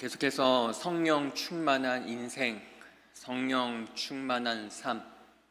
계속해서 성령 충만한 인생, 성령 충만한 삶,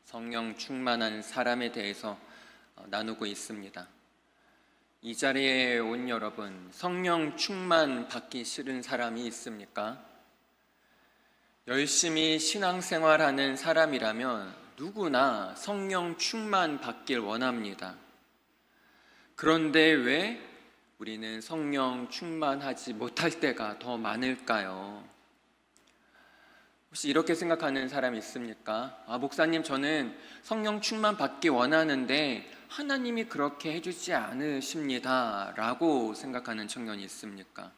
성령 충만한 사람에 대해서 나누고 있습니다. 이 자리에 온 여러분, 성령 충만 받기 싫은 사람이 있습니까? 열심히 신앙생활하는 사람이라면 누구나 성령 충만 받길 원합니다. 그런데 왜 우리는 성령 충만하지 못할 때가 더 많을까요? 혹시 이렇게 생각하는 사람 있습니까? 목사님, 저는 성령 충만 받기 원하는데 하나님이 그렇게 해주지 않으십니다 라고 생각하는 청년이 있습니까?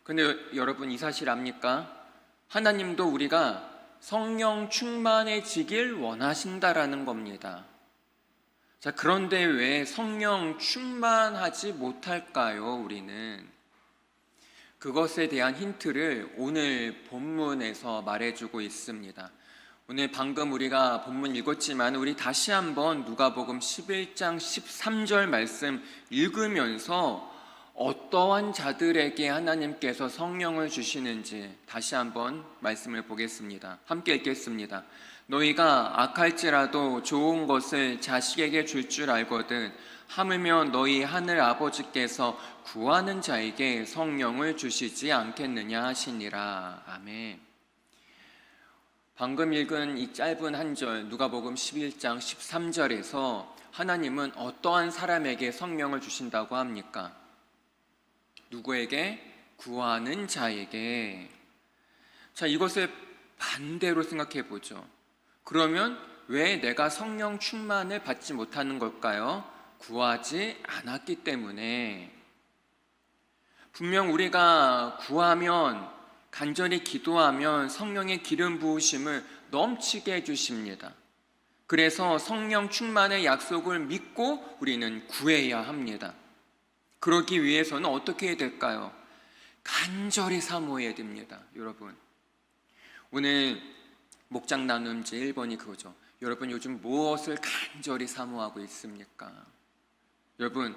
근데 여러분, 이 사실 압니까? 하나님도 우리가 성령 충만해지길 원하신다라는 겁니다. 자, 그런데 왜 성령 충만하지 못할까요, 우리는? 그것에 대한 힌트를 오늘 본문에서 말해주고 있습니다. 오늘 방금 우리가 본문 읽었지만 우리 다시 한번 누가복음 11장 13절 말씀 읽으면서 어떠한 자들에게 하나님께서 성령을 주시는지 다시 한번 말씀을 보겠습니다. 함께 읽겠습니다. 너희가 악할지라도 좋은 것을 자식에게 줄 줄 알거든 하물며 너희 하늘 아버지께서 구하는 자에게 성령을 주시지 않겠느냐 하시니라. 아멘. 방금 읽은 이 짧은 한 절, 누가복음 11장 13절에서 하나님은 어떠한 사람에게 성령을 주신다고 합니까? 누구에게? 구하는 자에게. 자, 이것을 반대로 생각해 보죠. 그러면 왜 내가 성령 충만을 받지 못하는 걸까요? 구하지 않았기 때문에. 분명 우리가 구하면, 간절히 기도하면 성령의 기름 부으심을 넘치게 해주십니다. 그래서 성령 충만의 약속을 믿고 우리는 구해야 합니다. 그러기 위해서는 어떻게 해야 될까요? 간절히 사모해야 됩니다. 여러분, 오늘 목장 나눔 제1번이 그거죠. 여러분, 요즘 무엇을 간절히 사모하고 있습니까? 여러분,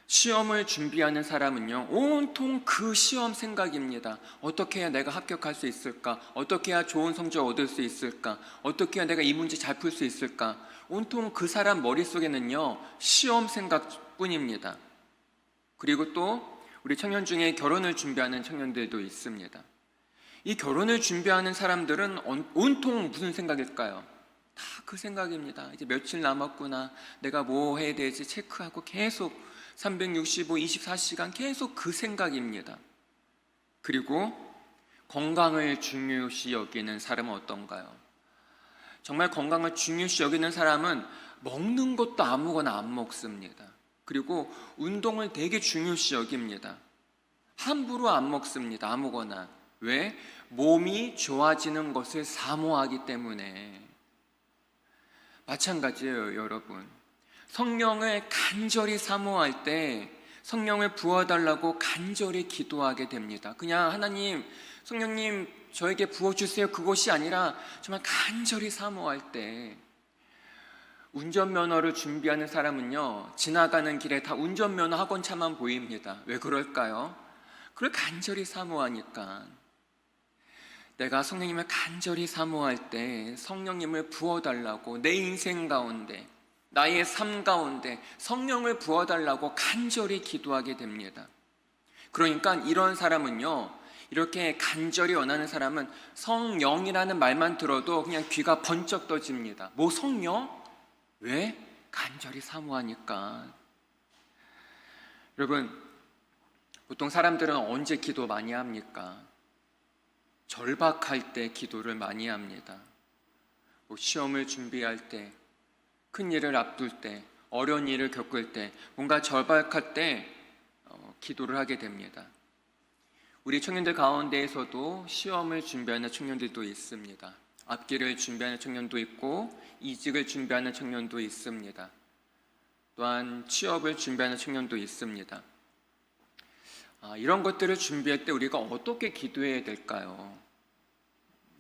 시험을 준비하는 사람은요, 온통 그 시험 생각입니다. 어떻게 해야 내가 합격할 수 있을까? 어떻게 해야 좋은 성적 얻을 수 있을까? 어떻게 해야 내가 이 문제 잘 풀 수 있을까? 온통 그 사람 머릿속에는요, 시험 생각뿐입니다. 그리고 또 우리 청년 중에 결혼을 준비하는 청년들도 있습니다. 이 결혼을 준비하는 사람들은 온통 무슨 생각일까요? 다 그 생각입니다. 이제 며칠 남았구나, 내가 뭐 해야 될지 체크하고 계속 365, 24시간 계속 그 생각입니다. 그리고 건강을 중요시 여기는 사람은 어떤가요? 정말 건강을 중요시 여기는 사람은 먹는 것도 아무거나 안 먹습니다. 그리고 운동을 되게 중요시 여깁니다. 함부로 안 먹습니다. 아무거나. 왜? 몸이 좋아지는 것을 사모하기 때문에. 마찬가지예요, 여러분. 성령을 간절히 사모할 때 성령을 부어달라고 간절히 기도하게 됩니다. 그냥 하나님, 성령님 저에게 부어주세요, 그것이 아니라 정말 간절히 사모할 때. 운전면허를 준비하는 사람은요, 지나가는 길에 다 운전면허 학원차만 보입니다. 왜 그럴까요? 그걸 간절히 사모하니까. 내가 성령님을 간절히 사모할 때 성령님을 부어달라고 내 인생 가운데, 나의 삶 가운데 성령을 부어달라고 간절히 기도하게 됩니다. 그러니까 이런 사람은요, 이렇게 간절히 원하는 사람은 성령이라는 말만 들어도 그냥 귀가 번쩍 떠집니다. 뭐 성령? 왜? 간절히 사모하니까. 여러분, 보통 사람들은 언제 기도 많이 합니까? 절박할 때 기도를 많이 합니다. 뭐 시험을 준비할 때, 큰 일을 앞둘 때, 어려운 일을 겪을 때, 뭔가 절박할 때 기도를 하게 됩니다. 우리 청년들 가운데에서도 시험을 준비하는 청년들도 있습니다. 앞길을 준비하는 청년도 있고 이직을 준비하는 청년도 있습니다. 또한 취업을 준비하는 청년도 있습니다. 이런 것들을 준비할 때 우리가 어떻게 기도해야 될까요?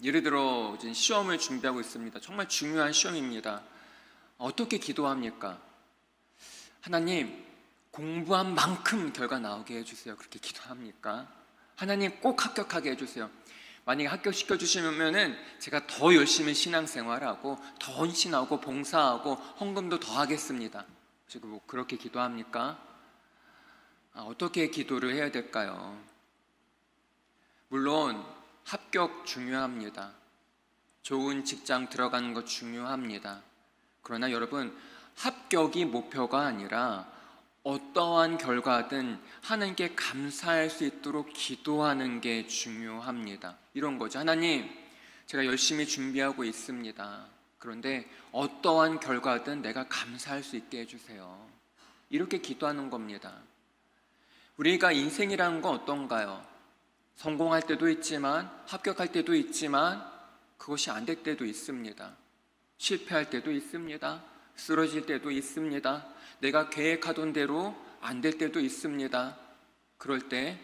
예를 들어 시험을 준비하고 있습니다. 정말 중요한 시험입니다. 어떻게 기도합니까? 하나님, 공부한 만큼 결과 나오게 해주세요. 그렇게 기도합니까? 하나님 꼭 합격하게 해주세요. 만약에 합격시켜 주시면은 제가 더 열심히 신앙생활하고 더 헌신하고 봉사하고 헌금도 더 하겠습니다. 지금 뭐 그렇게 기도합니까? 어떻게 기도를 해야 될까요? 물론 합격 중요합니다. 좋은 직장 들어가는 거 중요합니다. 그러나 여러분, 합격이 목표가 아니라 어떠한 결과든 하나님께 감사할 수 있도록 기도하는 게 중요합니다. 이런 거죠. 하나님, 제가 열심히 준비하고 있습니다. 그런데 어떠한 결과든 내가 감사할 수 있게 해주세요. 이렇게 기도하는 겁니다. 우리가 인생이라는 건 어떤가요? 성공할 때도 있지만, 합격할 때도 있지만, 그것이 안 될 때도 있습니다. 실패할 때도 있습니다. 쓰러질 때도 있습니다. 내가 계획하던 대로 안 될 때도 있습니다. 그럴 때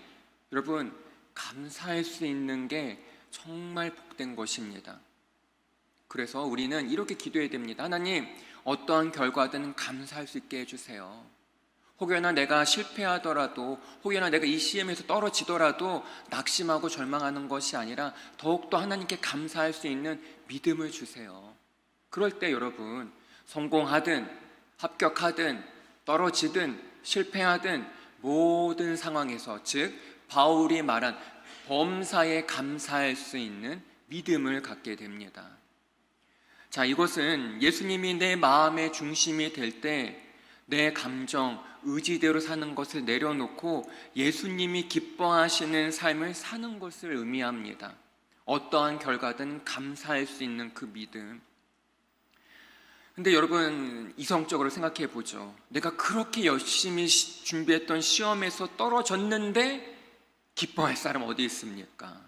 여러분, 감사할 수 있는 게 정말 복된 것입니다. 그래서 우리는 이렇게 기도해야 됩니다. 하나님, 어떠한 결과든 감사할 수 있게 해주세요. 혹여나 내가 실패하더라도, 혹여나 내가 이 시험에서 떨어지더라도 낙심하고 절망하는 것이 아니라 더욱더 하나님께 감사할 수 있는 믿음을 주세요. 그럴 때 여러분, 성공하든 합격하든 떨어지든 실패하든 모든 상황에서, 즉 바울이 말한 범사에 감사할 수 있는 믿음을 갖게 됩니다. 자, 이것은 예수님이 내 마음의 중심이 될 때 내 감정, 의지대로 사는 것을 내려놓고 예수님이 기뻐하시는 삶을 사는 것을 의미합니다. 어떠한 결과든 감사할 수 있는 그 믿음. 근데 여러분, 이성적으로 생각해 보죠. 내가 그렇게 열심히 준비했던 시험에서 떨어졌는데 기뻐할 사람 어디 있습니까?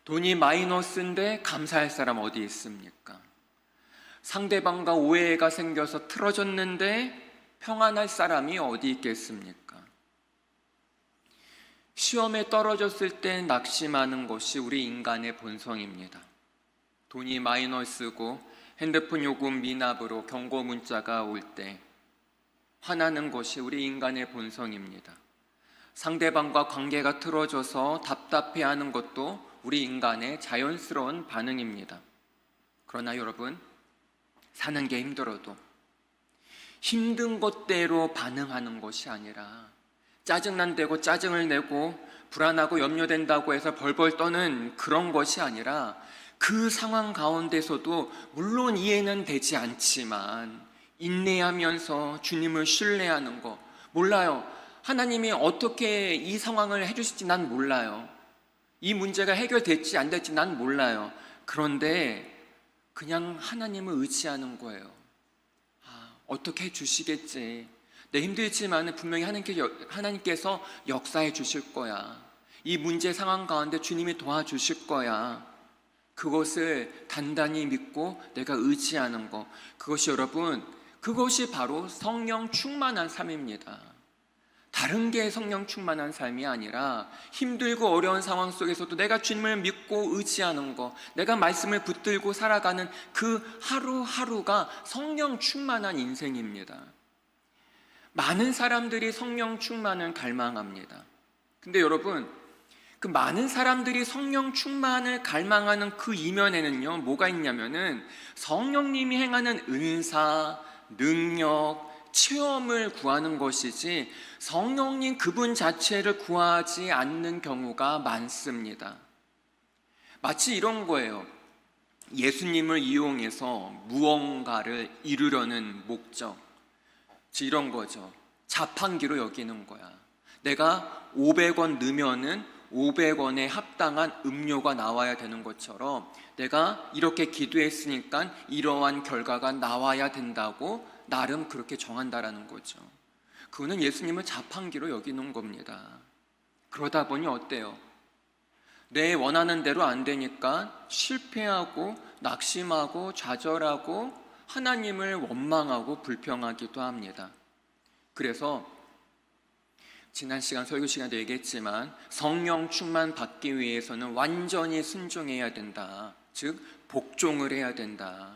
돈이 마이너스인데 감사할 사람 어디 있습니까? 상대방과 오해가 생겨서 틀어졌는데 평안할 사람이 어디 있겠습니까? 시험에 떨어졌을 때 낙심하는 것이 우리 인간의 본성입니다. 돈이 마이너스고 핸드폰 요금 미납으로 경고 문자가 올 때 화나는 것이 우리 인간의 본성입니다. 상대방과 관계가 틀어져서 답답해하는 것도 우리 인간의 자연스러운 반응입니다. 그러나 여러분, 사는 게 힘들어도 힘든 것대로 반응하는 것이 아니라 짜증난다고 짜증을 내고 불안하고 염려된다고 해서 벌벌 떠는 그런 것이 아니라 그 상황 가운데서도 물론 이해는 되지 않지만 인내하면서 주님을 신뢰하는 거. 몰라요. 하나님이 어떻게 이 상황을 해주실지 난 몰라요. 이 문제가 해결될지 안 될지 난 몰라요. 그런데 그냥 하나님을 의지하는 거예요. 어떻게 해주시겠지. 내 힘들지만 분명히 하나님께서 역사해 주실 거야. 이 문제 상황 가운데 주님이 도와주실 거야. 그것을 단단히 믿고 내가 의지하는 것, 그것이 여러분, 그것이 바로 성령 충만한 삶입니다. 다른 게 성령 충만한 삶이 아니라 힘들고 어려운 상황 속에서도 내가 주님을 믿고 의지하는 것, 내가 말씀을 붙들고 살아가는 그 하루하루가 성령 충만한 인생입니다. 많은 사람들이 성령 충만을 갈망합니다. 근데 여러분, 그 많은 사람들이 성령 충만을 갈망하는 그 이면에는요, 뭐가 있냐면은 성령님이 행하는 은사, 능력, 체험을 구하는 것이지 성령님 그분 자체를 구하지 않는 경우가 많습니다. 마치 이런 거예요. 예수님을 이용해서 무언가를 이루려는 목적, 이런 거죠. 자판기로 여기는 거야. 내가 500원 넣으면은 500원에 합당한 음료가 나와야 되는 것처럼 내가 이렇게 기도했으니까 이러한 결과가 나와야 된다고 나름 그렇게 정한다라는 거죠. 그거는 예수님을 자판기로 여기는 겁니다. 그러다 보니 어때요? 내 원하는 대로 안 되니까 실패하고 낙심하고 좌절하고 하나님을 원망하고 불평하기도 합니다. 그래서 지난 시간 설교 시간도 얘기했지만 성령 충만 받기 위해서는 완전히 순종해야 된다. 즉 복종을 해야 된다.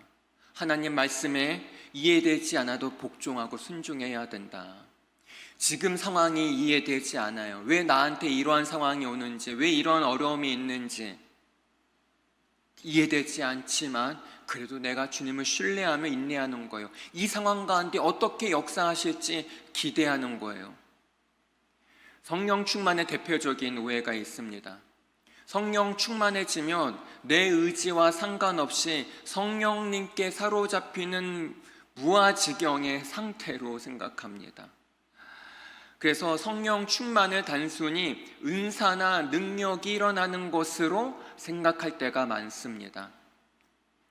하나님 말씀에 이해되지 않아도 복종하고 순종해야 된다. 지금 상황이 이해되지 않아요. 왜 나한테 이러한 상황이 오는지, 왜 이런 어려움이 있는지 이해되지 않지만 그래도 내가 주님을 신뢰하며 인내하는 거예요. 이 상황 가운데 어떻게 역사하실지 기대하는 거예요. 성령 충만의 대표적인 오해가 있습니다. 성령 충만해지면 내 의지와 상관없이 성령님께 사로잡히는 무아지경의 상태로 생각합니다. 그래서 성령 충만을 단순히 은사나 능력이 일어나는 것으로 생각할 때가 많습니다.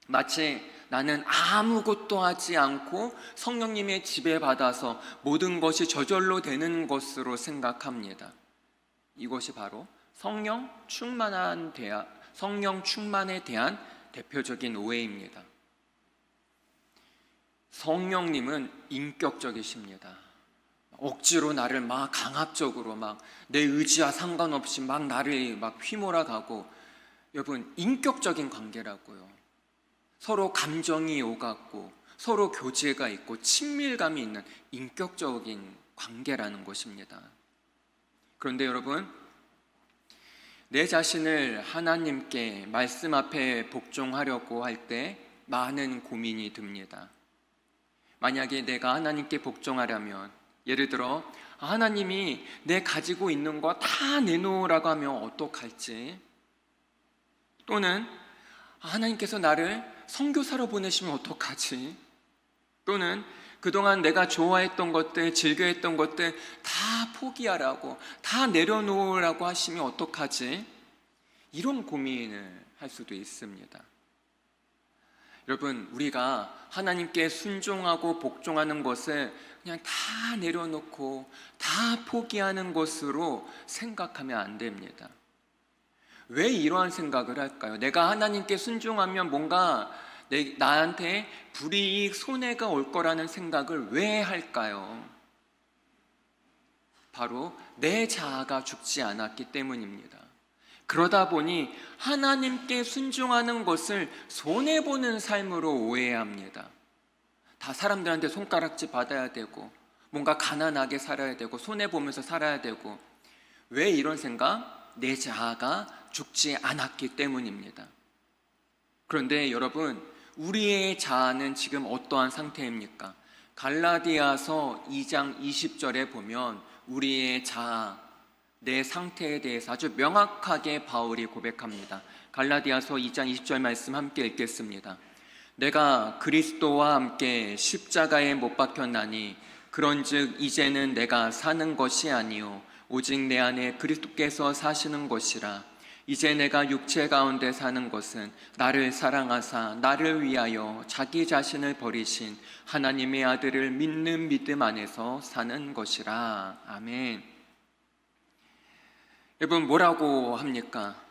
마치 나는 아무것도 하지 않고 성령님의 지배받아서 모든 것이 저절로 되는 것으로 생각합니다. 이것이 바로 성령 충만에 대한 대표적인 오해입니다. 성령님은 인격적이십니다. 억지로 나를 막 강압적으로 막 내 의지와 상관없이 막 나를 막 휘몰아가고, 여러분 인격적인 관계라고요. 서로 감정이 오갔고 서로 교제가 있고 친밀감이 있는 인격적인 관계라는 것입니다. 그런데 여러분, 내 자신을 하나님께 말씀 앞에 복종하려고 할 때 많은 고민이 듭니다. 만약에 내가 하나님께 복종하려면, 예를 들어 하나님이 내 가지고 있는 거 다 내놓으라고 하면 어떡할지, 또는 하나님께서 나를 선교사로 보내시면 어떡하지, 또는 그동안 내가 좋아했던 것들, 즐겨했던 것들 다 포기하라고, 다 내려놓으라고 하시면 어떡하지, 이런 고민을 할 수도 있습니다. 여러분, 우리가 하나님께 순종하고 복종하는 것을 그냥 다 내려놓고 다 포기하는 것으로 생각하면 안 됩니다. 왜 이러한 생각을 할까요? 내가 하나님께 순종하면 뭔가 나한테 불이익, 손해가 올 거라는 생각을 왜 할까요? 바로 내 자아가 죽지 않았기 때문입니다. 그러다 보니 하나님께 순종하는 것을 손해보는 삶으로 오해합니다. 다 사람들한테 손가락질 받아야 되고, 뭔가 가난하게 살아야 되고, 손해보면서 살아야 되고. 왜 이런 생각? 내 자아가 죽지 않았기 때문입니다. 그런데 여러분, 우리의 자아는 지금 어떠한 상태입니까? 갈라디아서 2장 20절에 보면 우리의 자아, 내 상태에 대해서 아주 명확하게 바울이 고백합니다. 갈라디아서 2장 20절 말씀 함께 읽겠습니다. 내가 그리스도와 함께 십자가에 못 박혔나니 그런즉 이제는 내가 사는 것이 아니요 오직 내 안에 그리스도께서 사시는 것이라. 이제 내가 육체 가운데 사는 것은 나를 사랑하사 나를 위하여 자기 자신을 버리신 하나님의 아들을 믿는 믿음 안에서 사는 것이라. 아멘. 여러분, 뭐라고 합니까?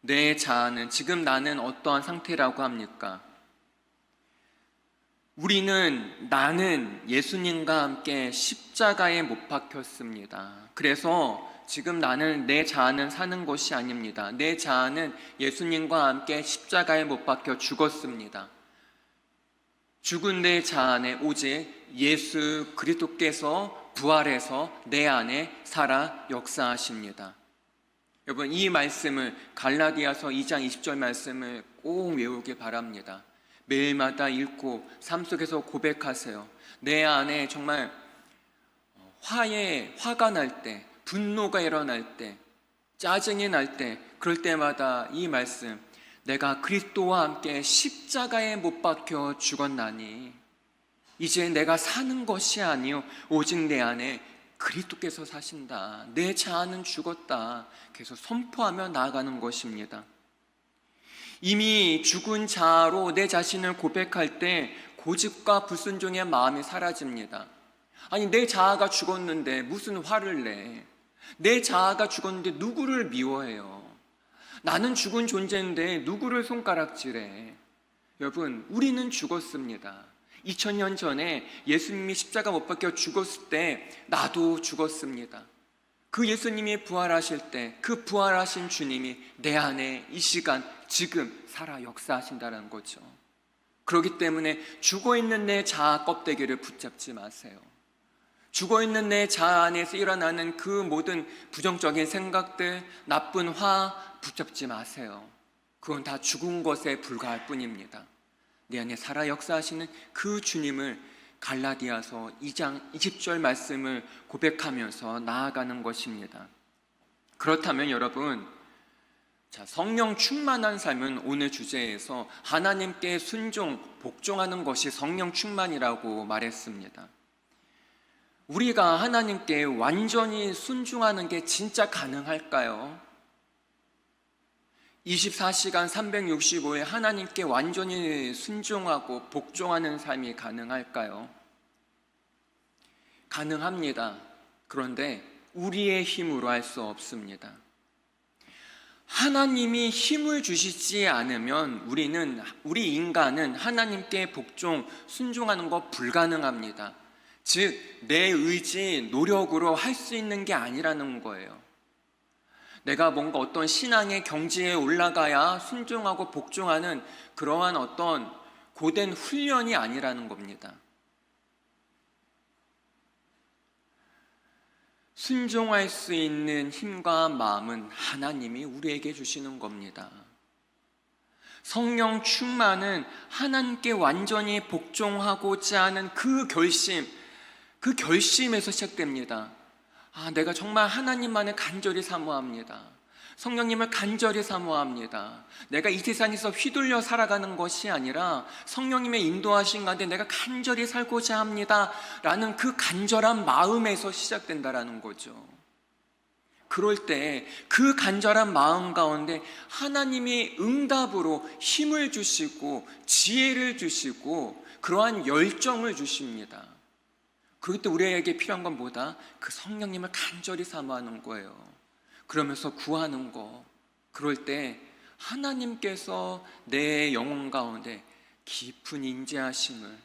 내 자아는, 지금 나는 어떠한 상태라고 합니까? 나는 예수님과 함께 십자가에 못 박혔습니다. 그래서 지금 내 자아는 사는 것이 아닙니다. 내 자아는 예수님과 함께 십자가에 못 박혀 죽었습니다. 죽은 내 자아 안에 오직 예수 그리스도께서 부활해서 내 안에 살아 역사하십니다. 여러분, 이 말씀을, 갈라디아서 2장 20절 말씀을 꼭 외우길 바랍니다. 매일마다 읽고 삶 속에서 고백하세요. 내 안에 정말 화가 날 때, 분노가 일어날 때, 짜증이 날 때, 그럴 때마다 이 말씀, 내가 그리스도와 함께 십자가에 못 박혀 죽었나니 이제 내가 사는 것이 아니요 오직 내 안에 그리스도께서 사신다. 내 자아는 죽었다. 계속 선포하며 나아가는 것입니다. 이미 죽은 자아로 내 자신을 고백할 때 고집과 불순종의 마음이 사라집니다. 아니, 내 자아가 죽었는데 무슨 화를 내? 내 자아가 죽었는데 누구를 미워해요? 나는 죽은 존재인데 누구를 손가락질해? 여러분, 우리는 죽었습니다. 2000년 전에 예수님이 십자가 못 박혀 죽었을 때 나도 죽었습니다. 그 예수님이 부활하실 때 그 부활하신 주님이 내 안에 이 시간 지금 살아 역사하신다는 거죠. 그렇기 때문에 죽어있는 내 자아 껍데기를 붙잡지 마세요. 죽어있는 내 자아 안에서 일어나는 그 모든 부정적인 생각들, 나쁜 화 붙잡지 마세요. 그건 다 죽은 것에 불과할 뿐입니다. 내 안에 살아 역사하시는 그 주님을 갈라디아서 2장 20절 말씀을 고백하면서 나아가는 것입니다. 그렇다면 여러분, 성령 충만한 삶은 오늘 주제에서 하나님께 순종, 복종하는 것이 성령 충만이라고 말했습니다. 우리가 하나님께 완전히 순종하는 게 진짜 가능할까요? 24시간 365일 하나님께 완전히 순종하고 복종하는 삶이 가능할까요? 가능합니다. 그런데 우리의 힘으로 할 수 없습니다. 하나님이 힘을 주시지 않으면 우리 인간은 하나님께 복종, 순종하는 것 불가능합니다. 즉, 내 의지, 노력으로 할 수 있는 게 아니라는 거예요. 내가 뭔가 어떤 신앙의 경지에 올라가야 순종하고 복종하는 그러한 어떤 고된 훈련이 아니라는 겁니다. 순종할 수 있는 힘과 마음은 하나님이 우리에게 주시는 겁니다. 성령 충만은 하나님께 완전히 복종하고자 하는 그 결심에서 시작됩니다. 내가 정말 하나님만을 간절히 사모합니다. 성령님을 간절히 사모합니다. 내가 이 세상에서 휘둘려 살아가는 것이 아니라 성령님의 인도하신 가운데 내가 간절히 살고자 합니다 라는 그 간절한 마음에서 시작된다라는 거죠. 그럴 때 그 간절한 마음 가운데 하나님이 응답으로 힘을 주시고 지혜를 주시고 그러한 열정을 주십니다. 그럴 때 우리에게 필요한 건 뭐다? 그 성령님을 간절히 사모하는 거예요. 그러면서 구하는 거. 그럴 때 하나님께서 내 영혼 가운데 깊은 인자하심을,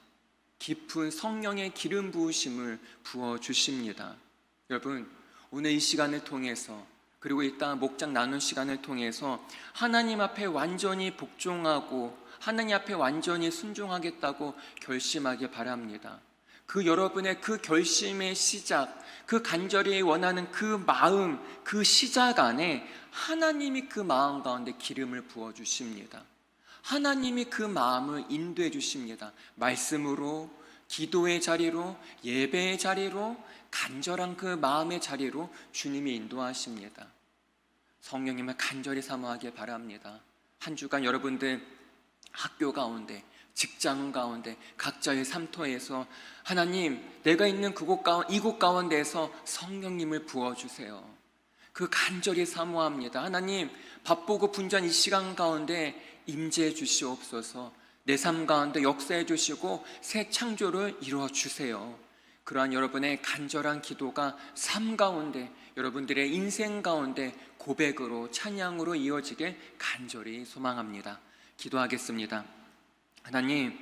깊은 성령의 기름 부으심을 부어주십니다. 여러분, 오늘 이 시간을 통해서, 그리고 이따 목장 나눈 시간을 통해서 하나님 앞에 완전히 복종하고 하나님 앞에 완전히 순종하겠다고 결심하길 바랍니다. 그 여러분의 그 결심의 시작, 그 간절히 원하는 그 마음, 그 시작 안에 하나님이 그 마음 가운데 기름을 부어주십니다. 하나님이 그 마음을 인도해 주십니다. 말씀으로, 기도의 자리로, 예배의 자리로, 간절한 그 마음의 자리로 주님이 인도하십니다. 성령님을 간절히 사모하길 바랍니다. 한 주간 여러분들 학교 가운데, 직장 가운데, 각자의 삶터에서 하나님, 내가 있는 이곳 가운데에서 성령님을 부어주세요. 그 간절히 사모합니다. 하나님, 바쁘고 분주한 이 시간 가운데 임재해 주시옵소서. 내 삶 가운데 역사해 주시고 새 창조를 이루어 주세요. 그러한 여러분의 간절한 기도가 삶 가운데, 여러분들의 인생 가운데 고백으로, 찬양으로 이어지길 간절히 소망합니다. 기도하겠습니다. 하나님,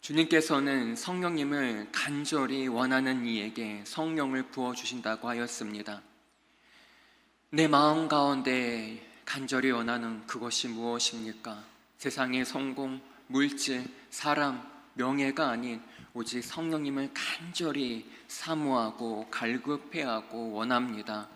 주님께서는 성령님을 간절히 원하는 이에게 성령을 부어주신다고 하였습니다. 내 마음 가운데 간절히 원하는 그것이 무엇입니까? 세상의 성공, 물질, 사람, 명예가 아닌 오직 성령님을 간절히 사모하고 갈급해하고 원합니다.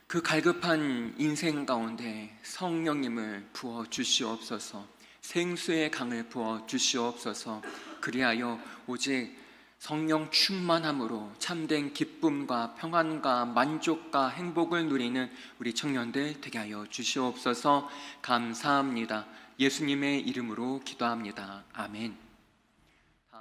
그 갈급한 인생 가운데 성령님을 부어주시옵소서. 생수의 강을 부어 주시옵소서. 그리하여 오직 성령 충만함으로 참된 기쁨과 평안과 만족과 행복을 누리는 우리 청년들 되게 하여 주시옵소서. 감사합니다. 예수님의 이름으로 기도합니다. 아멘.